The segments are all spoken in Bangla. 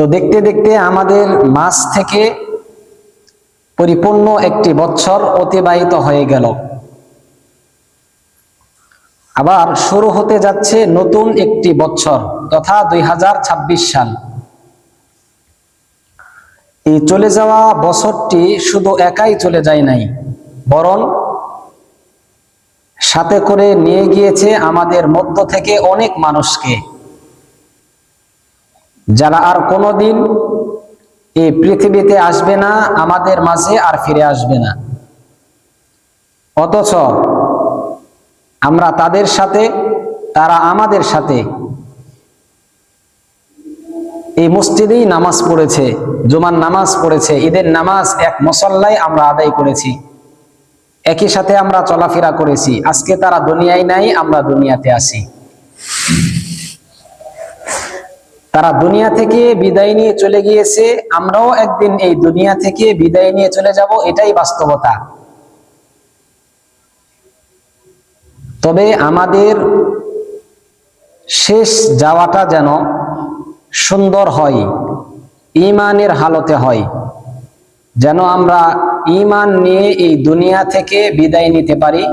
তো দেখতে দেখতে আমাদের মাস থেকে পরিপূর্ণ একটি বছর অতিবাহিত হয়ে গেল। আবার শুরু হতে যাচ্ছে নতুন একটি বছর তথা 2026 সাল। এই চলে যাওয়া বছরটি শুধু একাই চলে যায় নাই, বরং সাথে করে নিয়ে গিয়েছে আমাদের মধ্য থেকে অনেক মানুষকে, যারা আর কোনোদিন এই পৃথিবীতে আসবে না, আমাদের মাঝে আর ফিরে আসবে না। অথচ আমরা তাদের সাথে, তারা আমাদের সাথে এই মসজিদেই নামাজ পড়েছে, জুমার নামাজ পড়েছে, ঈদের নামাজ এক মুসল্লায় আমরা আদায় করেছি, একই সাথে আমরা চলাফেরা করেছি। আজকে তারা দুনিয়ায় নাই, আমরা দুনিয়াতে আছি। তারা দুনিয়া থেকে বিদায় নিয়ে চলে গিয়েছে, আমরাও একদিন এই দুনিয়া থেকে বিদায় নিয়ে চলে যাব, এটাই বাস্তবতা। তবে আমাদের শেষ যাওয়াটা যেন সুন্দর হয়, ঈমানের হালতে হয়, যেন আমরা ঈমান নিয়ে এই দুনিয়া থেকে বিদায় নিতে পারি।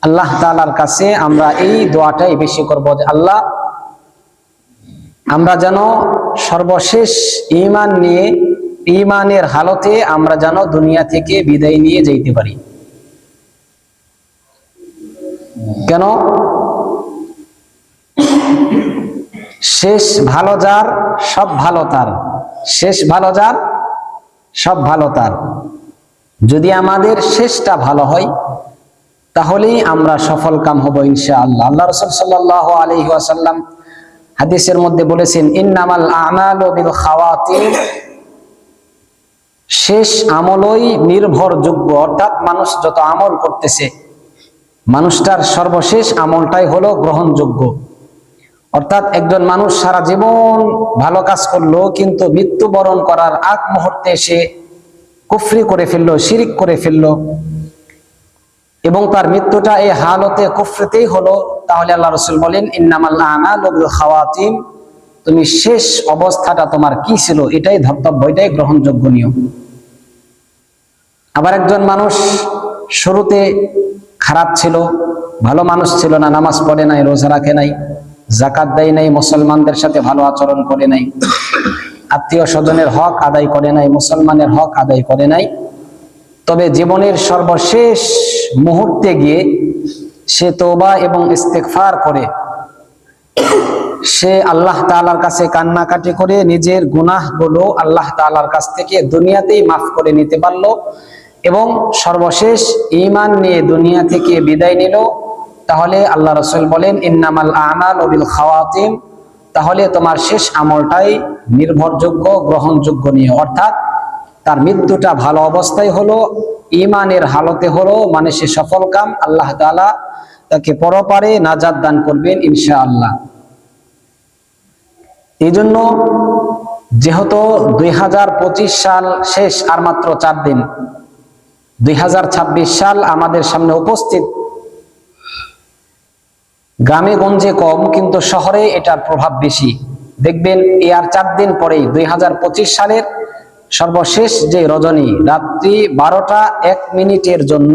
আল্লাহ তাআলার কাছে আমরা এই দোয়াটাই বেশি করব যে আল্লাহ, আমরা যেন সর্বশেষ ঈমান নিয়ে, ঈমানের হালতে আমরা যেন দুনিয়া থেকে বিদায় নিয়ে যেতে পারি। কেন? শেষ ভালো যার, সব ভালো তার। শেষ ভালো যার, সব ভালো তার। যদি আমাদের শেষটা ভালো হয়, তাহলেই আমরা সফল কাম হব ইনশাআল্লাহ। আল্লাহ রাসূল সাল্লাল্লাহু আলাইহি ওয়াসাল্লাম হাদিসের মধ্যে বলেছেন, ইন্নামাল আমালু বিল খাওয়াতিম, শেষ আমলই নির্ভরযোগ্য। অর্থাৎ মানুষ যত আমল করতেছে, মানুষটার সর্বশেষ আমলটাই হলো গ্রহণযোগ্য। অর্থাৎ একজন মানুষ সারা জীবন ভালো কাজ করলো, কিন্তু মৃত্যুবরণ করার আগ মুহূর্তে সে কুফরি করে ফেললো, শিরিক করে ফেললো, এবং তার মৃত্যুটা এই হালতে কুফরিতেই হলো, তাহলে আল্লাহ রাসূল বলেন, ইন্নামাল আমালু বিল খাওয়াতিম, তুমি শেষ অবস্থাটা তোমার কি ছিল এটাই ধর্তব্য, এটাই গ্রহণযোগ্য নিয়ম। আবার একজন মানুষ শুরুতে খারাপ ছিল, ভালো মানুষ ছিল না, নামাজ পড়ে নাই, রোজা রাখে নাই, যাকাত দেয় নাই, মুসলমানদের সাথে ভালো আচরণ করে নাই, আত্মীয় স্বজনের হক আদায় করে নাই, মুসলমানের হক আদায় করে নাই। তবে জীবনের সর্বশেষ মুহূর্তে গিয়ে সে তওবা এবং ইস্তেগফার করে, সে আল্লাহ তাআলার কাছে কান্নাকাটি করে নিজের গুনাহগুলো আল্লাহ তাআলার কাছ থেকে দুনিয়াতেই মাফ করে নিতে পারলো, এবং সর্বশেষ ঈমান নিয়ে দুনিয়া থেকে বিদায় নিল, তাহলে আল্লাহ রাসূল বলেন, ইন্নামাল আমালু বিল খাওয়াতিম, তাহলে তোমার শেষ আমলটাই নির্ভরযোগ্য, গ্রহণযোগ্য নিয়ে। অর্থাৎ তার মৃত্যুটা ভালো অবস্থায় হলো, ঈমানের হালতে হলো, মানে সে সফল কাম। আল্লাহ তাআলা তাকে পরপারে নাজাত দান করবেন ইনশাআল্লাহ। এই জন্য যেহেতু 2025 সাল শেষ, আর মাত্র 4 দিন, 2026 সাল আমাদের সামনে উপস্থিত। গ্রামে গঞ্জে কম, কিন্তু শহরে এটার প্রভাব বেশি। দেখবেন আর 4 দিন পরেই 2025 সালের সর্বশেষ যে রজনী, রাত্রি 12টা 1 মিনিটের জন্য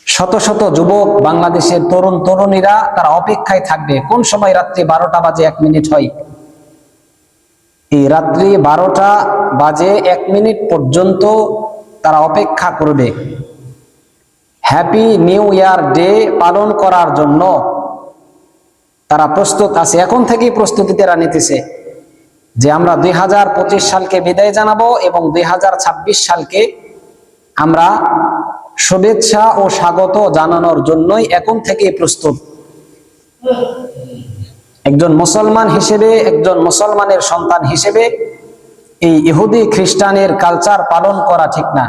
শত শত যুবক, বাংলাদেশের তরুণ তরুণীরা তারা অপেক্ষায় থাকবে। কোন সময় রাত্রি 12টা বাজে 1 মিনিট হয়, এই রাত্রি 12টা বাজে 1 মিনিট পর্যন্ত তারা অপেক্ষা করবে। হ্যাপি নিউ ইয়ার ডে পালন করার জন্য তারা প্রস্তুত আছে, এখন থেকেই প্রস্তুতি তারা নিতেছে যে আমরা 2025 সালকে বিদায় জানাবো এবং 2026 সালকে আমরা শুভেচ্ছা ও স্বাগত জানানোর জন্যই এখন থেকেই প্রস্তুত। একজন মুসলমান হিসেবে, একজন মুসলমানের সন্তান হিসেবে এই ইহুদি খ্রিস্টানের কালচার পালন করা ঠিক না।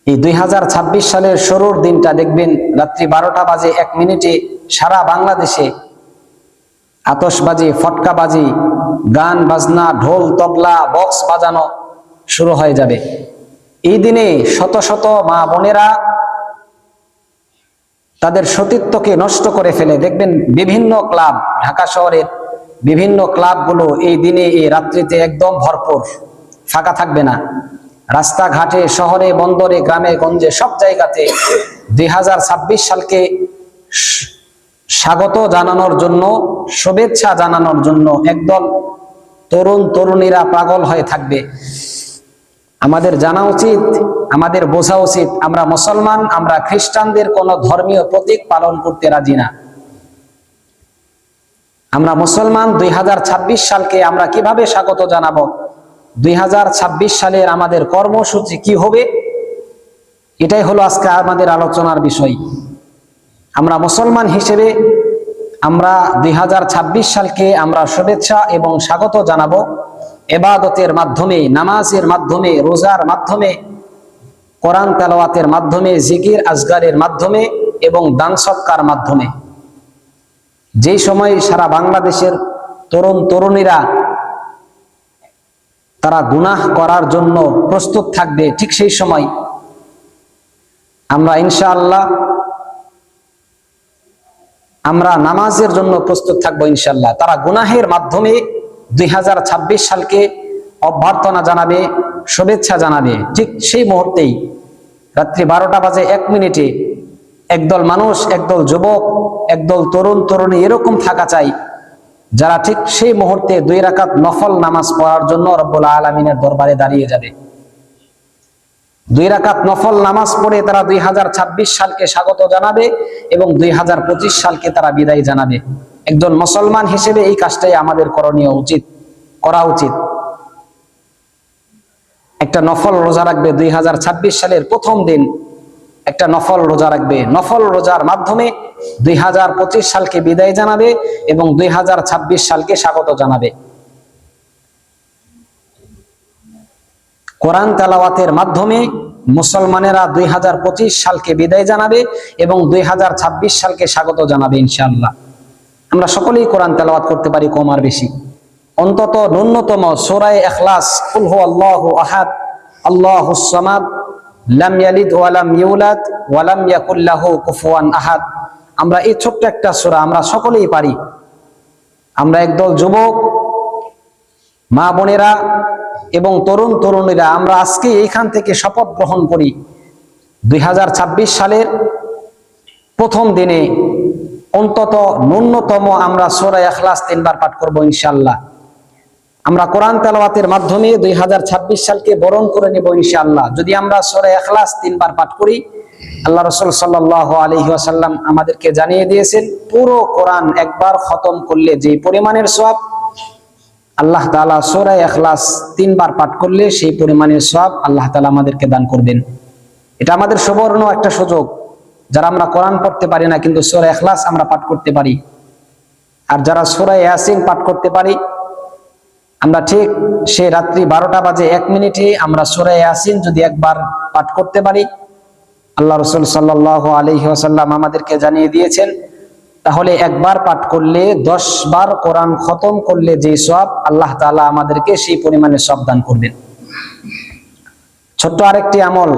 এই 2026 সালের শুরুর দিনটা দেখবেন রাত্রি 12টা বাজে 1 মিনিটে সারা বাংলাদেশে আতশবাজি, ফটকাবাজি, গান বাজনা, ঢোল তবলা, বক্স বাজানো শুরু হয়ে যাবে। এই দিনে শত শত মা বোনেরা তাদের সতীত্বকে নষ্ট করে ফেলে। দেখবেন বিভিন্ন ক্লাব, ঢাকা শহরের বিভিন্ন ক্লাবগুলো এই দিনে এই রাত্রিতে একদম ভরপুর, ফাঁকা থাকবে না। রাস্তাঘাটে, শহরে, বন্দরে, গ্রামে গঞ্জে সব জায়গাতে 2026 সালকে স্বাগত জানানোর জন্য, শুভেচ্ছা জানানোর জন্য একদল তরুণ তরুণীরা পাগল হয়ে থাকবে। আমাদের জানা উচিত, আমাদের বোঝা উচিত, আমরা মুসলমান, আমরা খ্রিস্টানদের কোন ধর্মীয় প্রতীক পালন করতে রাজি না। আমরা মুসলমান, 2026 সালকে আমরা কিভাবে স্বাগত জানাবো, 2026 সালের আমাদের কর্মসূচি কি হবে, এটাই হলো আজকে আমাদের আলোচনার বিষয়। আমরা মুসলমান হিসেবে আমরা 2026 সালকে আমরা শুভেচ্ছা এবং স্বাগত জানাবো ইবাদতের মাধ্যমে, নামাজের মাধ্যমে, রোজার মাধ্যমে, কোরআন তেলাওয়াতের মাধ্যমে, জিকির আজগারের মাধ্যমে এবং দান সৎকার মাধ্যমে। যেই সময় সারা বাংলাদেশের তরুণ তরুণীরা তারা গুনাহ করার জন্য প্রস্তুত থাকবে, ঠিক সেই সময় আমরা ইনশাআল্লাহ আমরা নামাজের জন্য প্রস্তুত থাকবো ইনশাআল্লাহ। তারা গুনাহের মাধ্যমে 2026 সালকে অভ্যর্থনা জানাবে, শুভেচ্ছা জানাবে। ঠিক সেই মুহূর্তেই রাত্রি 12টা বাজে 1 মিনিটে একদল মানুষ, একদল যুবক, একদল তরুণ তরুণী এরকম থাকা চাই, যারা ঠিক সেই মুহূর্তে 2 রাকাত নফল নামাজ পড়ার জন্য রব্বুল আলামিনের দরবারে দাঁড়িয়ে যাবে। 2 রাকাত নফল নামাজ পড়ে তারা 2026 সালকে স্বাগত জানাবে এবং 2025 সালকে তারা বিদায় জানাবে। একজন মুসলমান হিসেবে এই কাজটাই আমাদের করণীয় উচিত, করা উচিত। একটা নফল রোজা রাখবে 2026 সালের প্রথম দিন, একটা নফল রোজা রাখবে। নফল রোজার মাধ্যমে 2025 সালকে বিদায় জানাবে এবং 2026 সালকে স্বাগত জানাবে। কোরআন তেলাওয়াতের মাধ্যমে মুসলমানেরা 2025 সালকে বিদায় জানাবে এবং 2026 সালকে স্বাগত জানাবে ইনশাআল্লাহ। আমরা সকলেই কোরআন তেলাওয়াত করতে পারি, কম আর বেশি, অন্তত ন্যূনতম সূরা ইখলাস, কুল হুয়াল্লাহু আহাদ, আল্লাহুস সামাদ, লাম ইয়ালিদ ওয়া লাম ইউলাদ ওয়া লাম ইয়াকুল লাহু কুফুয়ান আহাদ। আমরা এই ছোট্ট একটা সূরা আমরা সকলেই পারি। আমরা একদল যুবক, মা বোনেরা এবং তরুণ তরুণীরা আমরা আজকে এইখান থেকে শপথ গ্রহণ করি, 2026 সালের প্রথম দিনে অন্তত ন্যূনতম আমরা সূরা ইখলাস 3 বার পাঠ করব ইনশাআল্লাহ। আমরা কোরআন তেলাওয়াতের মাধ্যমে 2026 সালকে বরণ করে নেব ইনশাআল্লাহ। যদি আমরা সূরা ইখলাস 3 বার পাঠ করি, আল্লাহ রাসূল সাল্লাল্লাহু আলাইহি ওয়াসাল্লাম আমাদেরকে জানিয়ে দিয়েছেন, পুরো কোরআন একবার খতম করলে যে পরিমাণের সওয়াব, আল্লাহ তাআলা সূরা ইখলাস 3 বার পাঠ করলে সেই পরিমাণের সওয়াব আল্লাহ তাআলা আমাদেরকে দান করবেন। এটা আমাদের সুবর্ণ একটা সুযোগ, যারা আমরা কোরআন পড়তে পারি না কিন্তু সূরা ইখলাস আমরা পাঠ করতে পারি, আর যারা সূরা ইয়াসিন পাঠ করতে পারি, আমরা ঠিক সেই রাত্রি 12টা বাজে 1 মিনিটে আমরা সূরা ইয়াসিন যদি একবার পাঠ করতে পারি, আল্লাহ রাসূল সাল্লাল্লাহু আলাইহি ওয়াসাল্লাম আমাদেরকে জানিয়ে দিয়েছেন, তাহলে একবার পাঠ করলে 10 বার কোরআন খতম করলে যে সওয়াব, আল্লাহ তাআলা আমাদেরকে সেই পরিমাণে সওয়াব দান করবেন। ছোট্ট আরেকটি আমল,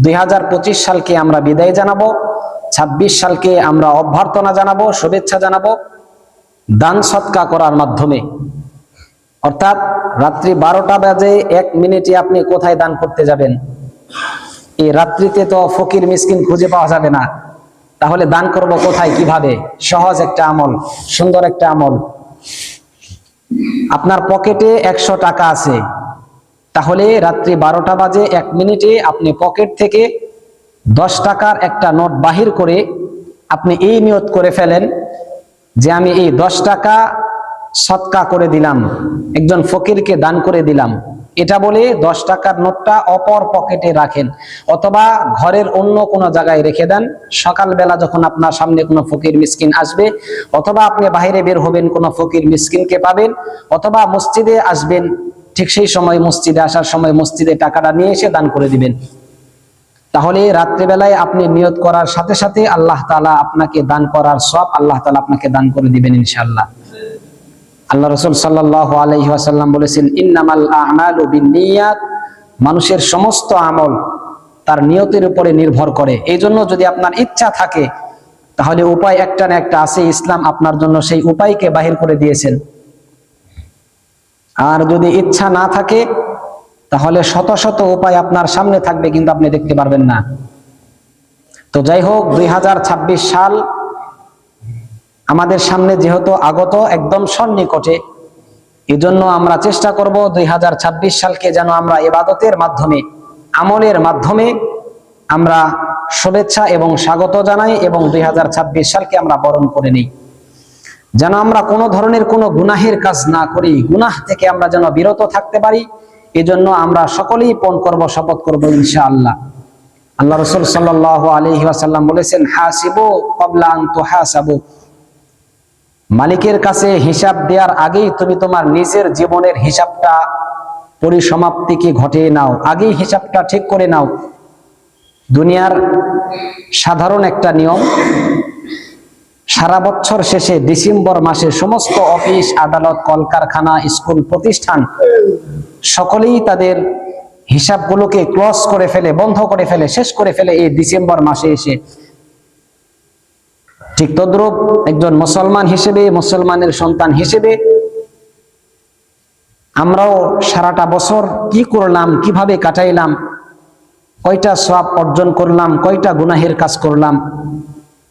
2025 সালকে আমরা বিদায় জানাবো, 26 সালকে আমরা অভ্যর্থনা জানাবো, শুভেচ্ছা জানাবো দান সৎকা করার মাধ্যমে। অর্থাৎ রাত্রি 12টা বাজে 1 মিনিটে আপনি কোথায় দান করতে যাবেন? এই রাত্রিতে তো ফকির মিসকিন খুঁজে পাওয়া যাবে না, তাহলে দান করব কোথায়, কিভাবে? সহজ একটা আমল, সুন্দর একটা আমল। আপনার পকেটে 100 টাকা আছে, তাহলে রাত্রি 12টা বাজে 1 মিনিটে আপনি পকেট থেকে 10 টাকার একটা নোট বাহির করে আপনি এই নিয়ত করে ফেলেন যে আমি এই 10 টাকা সদকা করে দিলাম, একজন ফকিরকে দান করে দিলাম। এটা বলে 10 টাকার নোটটা অপর পকেটে রাখেন অথবা ঘরের অন্য কোনো জায়গায় রেখে দেন। সকালবেলা যখন আপনার সামনে কোনো ফকির মিসকিন আসবে অথবা আপনি বাইরে বের হবেন, কোনো ফকির মিসকিনকে পাবেন অথবা মসজিদে আসবেন, ঠিক সেই সময় মসজিদে আসার সময় মসজিদে টাকাটা নিয়ে এসে দান করে দিবেন। তাহলে রাত্রিবেলায় আপনি নিয়ত করার সাথে সাথে আল্লাহ তাআলা আপনাকে দান করার সওয়াব আল্লাহ তাআলা আপনাকে দান করে দিবেন ইনশাআল্লাহ। আল্লাহ রাসূল সাল্লাল্লাহু আলাইহি ওয়াসাল্লাম বলেছেন, ইন্নামাল আ'মালু বিন্নিয়াত, মানুষের সমস্ত আমল তার নিয়তের উপরে নির্ভর করে। এই জন্য যদি আপনার ইচ্ছা থাকে তাহলে উপায় একটা না একটা আছে, ইসলাম আপনার জন্য সেই উপায়কে বাহির করে দিয়েছেন। আর যদি ইচ্ছা না থাকে তাহলে শত শত উপায় আপনার সামনে থাকবে, কিন্তু আপনি দেখতে পারবেন না। তো যাই হোক, 2026 সাল আমাদের সামনে যেহেতু আগত একদম সন্নিকটে, এজন্য আমরা চেষ্টা করব 2026 সালকে যেন আমরা ইবাদতের মাধ্যমে, আমলের মাধ্যমে আমরা শুভেচ্ছা এবং স্বাগত জানাই এবং 2026 সালকে আমরা বরণ করে নিই। যেন আমরা কোনো ধরনের কোনো গুনাহের কাজ না করি, গুনাহ থেকে আমরা যেন বিরত থাকতে পারি, এজন্য আমরা সকলেই পণ করব, শপথ করব ইনশাআল্লাহ। আল্লাহ রাসূল সাল্লাল্লাহু আলাইহি ওয়াসাল্লাম বলেছেন, হাসিবু ক্বাবলা আন তুহাসাবু, মালিকের কাছে হিসাব দেওয়ার আগেই তুমি তোমার নিজের জীবনের হিসাবটা পরিসমাপ্তিকে ঘটিয়ে নাও, আগেই হিসাবটা ঠিক করে নাও। দুনিয়ার সাধারণ একটা নিয়ম, সারা বছর শেষে ডিসেম্বর মাসে সমস্ত অফিস আদালত কলকারখানা স্কুল প্রতিষ্ঠান সকলেই তাদের হিসাবগুলোকে ক্লোজ করে ফেলে, বন্ধ করে ফেলে, শেষ করে ফেলে এই ডিসেম্বর মাসে এসে। ঠিক তদ্রূপ একজন মুসলমান হিসেবে, মুসলমানের সন্তান হিসেবে আমরাও সারাটা বছর কি করলাম, কিভাবে কাটাইলাম, কয়টা সওয়াব অর্জন করলাম, কয়টা গুনাহের কাজ করলাম,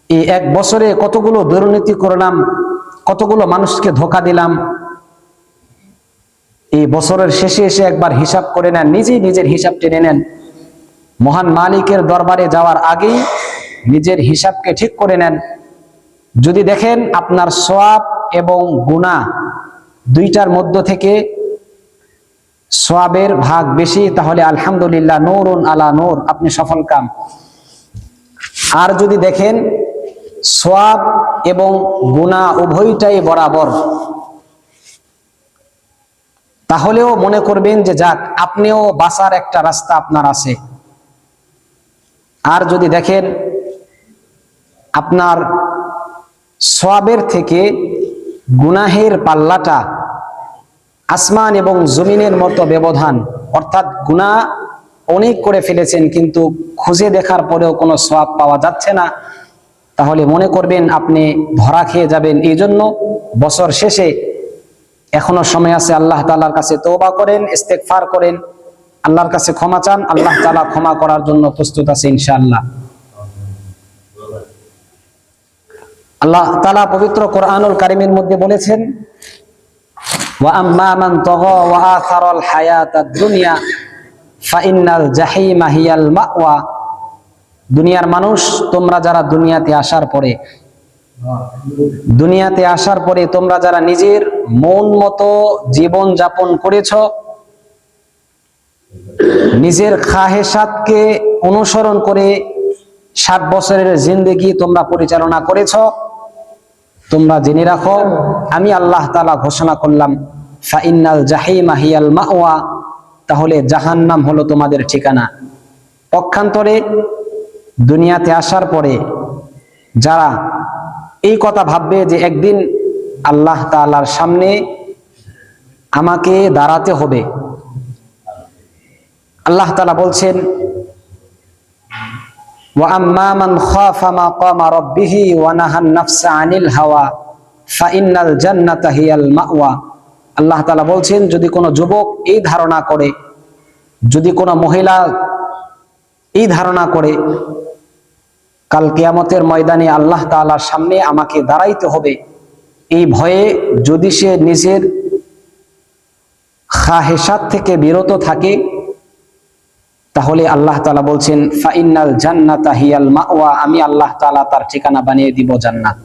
এই এক বছরে কতগুলো দুর্নীতি করলাম, কতগুলো মানুষকে ধোঁকা দিলাম, এই বছরের শেষে এসে একবার হিসাব করে নেন, নিজেই নিজের হিসাব টেনে নেন। মহান মালিকের দরবারে যাওয়ার আগেই নিজের হিসাবকে ঠিক করে নেন। যদি দেখেন আপনার সওয়াব এবং গুনাহ দুইটার মধ্য থেকে সওয়াবের ভাগ বেশি, তাহলে আলহামদুলিল্লাহ, নূরুন আলা নূর, আপনি সফল কাম। আর যদি দেখেন সওয়াব এবং গুনাহ উভয়টাই বরাবর, তাহলেও মনে করবেন যে যাক, আপনিও বাঁচার একটা রাস্তা আপনার আছে। আর যদি দেখেন আপনার সওয়াবের থেকে গুনাহের পাল্লাটা আসমান এবং জমিনের মতো ব্যবধান, অর্থাৎ গুনাহ অনেক করে ফেলেছেন কিন্তু খুঁজে দেখার পরেও কোনো সওয়াব পাওয়া যাচ্ছে না, তাহলে মনে করবেন আপনি ধরা খেয়ে যাবেন। এই জন্য বছর শেষে এখনো সময় আছে, আল্লাহ তাআলার কাছে তওবা করেন, ইস্তেগফার করেন, আল্লাহর কাছে ক্ষমা চান, আল্লাহ তাআলা ক্ষমা করার জন্য প্রস্তুত আছে ইনশাআল্লাহ। আল্লাহ তাআলা পবিত্র কোরআনুল কারীমের মধ্যে বলেছেন, ওয়া আম্মা মান তাগা ওয়া আথারাল হায়াতাদ দুনিয়া ফাইন্নাল জাহিমা হিয়াল মাওয়া। দুনিয়ার মানুষ, তোমরা যারা দুনিয়াতে আসার পরে তোমরা যারা নিজের মন মতো জীবন যাপন করেছ, নিজের খাহেসাতকে অনুসরণ করে 60 বছরের জিন্দেগি তোমরা পরিচালনা করেছ, তোমরা জেনে রাখো আমি আল্লাহ তাআলা ঘোষণা করলাম, ফাইন্নাল জাহিমা হিয়াল মাওয়া, তাহলে জাহান্নাম হলো তোমাদের ঠিকানা। পক্ষান্তরে দুনিয়াতে আসার পরে যারা এই কথা ভাববে যে একদিন আল্লাহ তাআলার সামনে আমাকে দাঁড়াতে হবে, আল্লাহ তাআলা বলছেন, ওয়া আম্মা মান খাফা মাকামা রাব্বিহি ওয়া নাহান নাফসা আনিল হাওয়া ফাইন্নাল জান্নাতা হিয়াল মাওয়া। আল্লাহ তাআলা বলছেন, যদি কোনো যুবক এই ধারণা করে, যদি কোনো মহিলা এই ধারণা করে কাল কিয়ামতের ময়দানে আল্লাহ তাআলার সামনে আমাকে দাঁড়াইতে হবে, এই ভয়ে যদি সে নিজের খাহেসাত থেকে বিরত থাকে, তাহলে আল্লাহ তাআলা বলছেন, ফাইন্নাল জান্নাতা হিয়াল মাওয়া, আমি আল্লাহ তাআলা তার ঠিকানা বানিয়ে দিব জান্নাত।